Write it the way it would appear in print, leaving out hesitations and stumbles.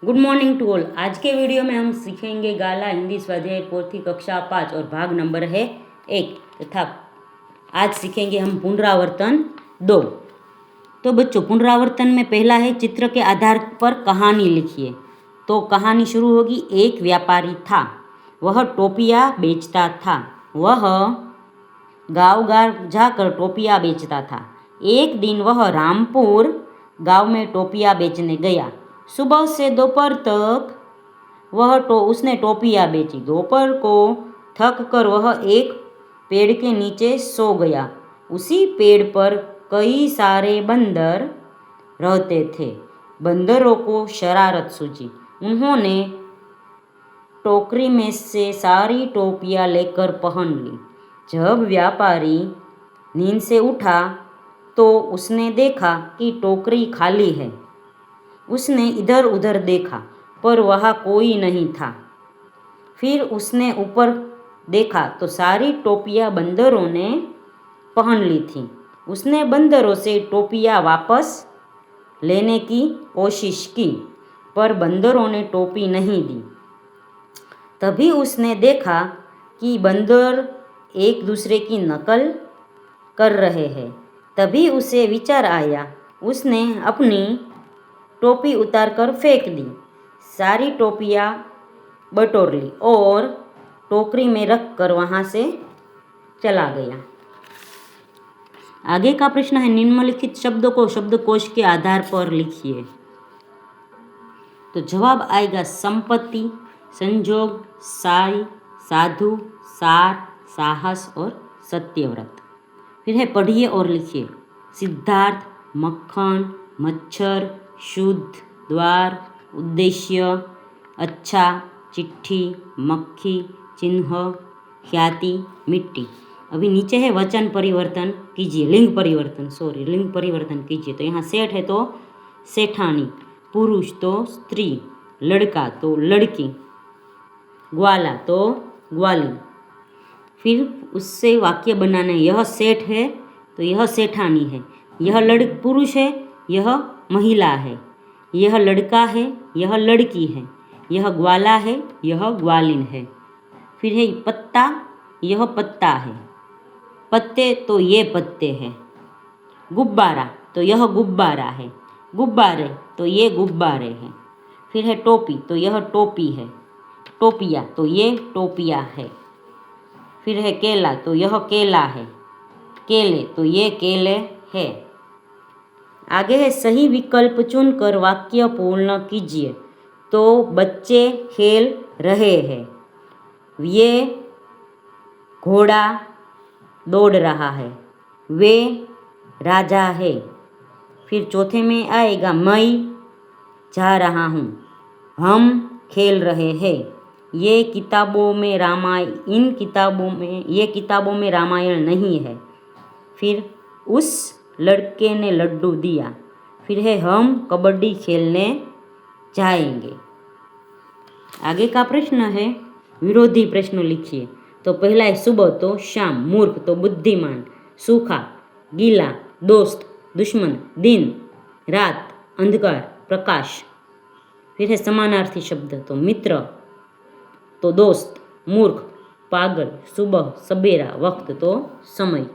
Good morning to all. आज के video में हम सीखेंगे गाला हिंदी स्वाध्याय पोथी कक्षा 5 और भाग नंबर है 1 तथा आज सीखेंगे हम पुनरावर्तन 2। तो बच्चों, पुनरावर्तन में पहला है चित्र के आधार पर कहानी लिखिए। तो कहानी शुरू होगी। एक व्यापारी था, वह टोपियाँ बेचता था। वह गाँव जाकर टोपियाँ बेचता था। एक दिन वह रामपुर गांव में टोपियाँ बेचने गया। सुबह से दोपहर तक उसने टोपियाँ बेची। दोपहर को थक कर वह एक पेड़ के नीचे सो गया। उसी पेड़ पर कई सारे बंदर रहते थे। बंदरों को शरारत सूझी। उन्होंने टोकरी में से सारी टोपियाँ लेकर पहन ली। जब व्यापारी नींद से उठा तो उसने देखा कि टोकरी खाली है। उसने इधर उधर देखा पर वहाँ कोई नहीं था। फिर उसने ऊपर देखा तो सारी टोपियाँ बंदरों ने पहन ली थीं। उसने बंदरों से टोपियाँ वापस लेने की कोशिश की पर बंदरों ने टोपी नहीं दी। तभी उसने देखा कि बंदर एक दूसरे की नकल कर रहे हैं। तभी उसे विचार आया। उसने अपनी टोपी उतारकर फेंक दी। सारी टोपियाँ बटोर ली और टोकरी में रख कर वहाँ से चला गया। आगे का प्रश्न है, निम्नलिखित शब्दों को शब्दकोश के आधार पर लिखिए। तो जवाब आएगा संपत्ति, संजोग, साई, साधु, सार, साहस और सत्यव्रत। फिर है पढ़िए और लिखिए। सिद्धार्थ, मक्खन, मच्छर, शुद्ध, द्वार, उद्देश्य, अच्छा, चिट्ठी, मक्खी, चिन्ह, ख्याति, मिट्टी। अभी नीचे है वचन परिवर्तन कीजिए, लिंग परिवर्तन कीजिए। तो यहाँ सेठ है तो सेठानी, पुरुष तो स्त्री, लड़का तो लड़की, ग्वाला तो ग्वालिन। फिर उससे वाक्य बनाना है। यह सेठ है तो यह सेठानी है। यह पुरुष है, यह महिला है। यह लड़का है, यह लड़की है। यह ग्वाला है, यह ग्वालिन है। फिर है पत्ता, यह पत्ता है। पत्ते तो ये पत्ते हैं। गुब्बारा तो यह गुब्बारा है। गुब्बारे तो ये गुब्बारे हैं। फिर है टोपी तो यह टोपी है। टोपिया तो ये टोपिया है। फिर है केला तो यह केला है। केले तो ये केले है। आगे है सही विकल्प चुनकर वाक्य पूर्ण कीजिए। तो बच्चे खेल रहे हैं। ये घोड़ा दौड़ रहा है। वे राजा है। फिर चौथे में आएगा मैं जा रहा हूँ। हम खेल रहे हैं। ये किताबों में रामायण नहीं है। फिर उस लड़के ने लड्डू दिया। फिर है हम कबड्डी खेलने जाएंगे। आगे का प्रश्न है विरोधी प्रश्न लिखिए। तो पहला है सुबह तो शाम, मूर्ख तो बुद्धिमान, सूखा गीला, दोस्त दुश्मन, दिन रात, अंधकार प्रकाश। फिर है समानार्थी शब्द तो मित्र तो दोस्त, मूर्ख पागल, सुबह सवेरा, वक्त तो समय।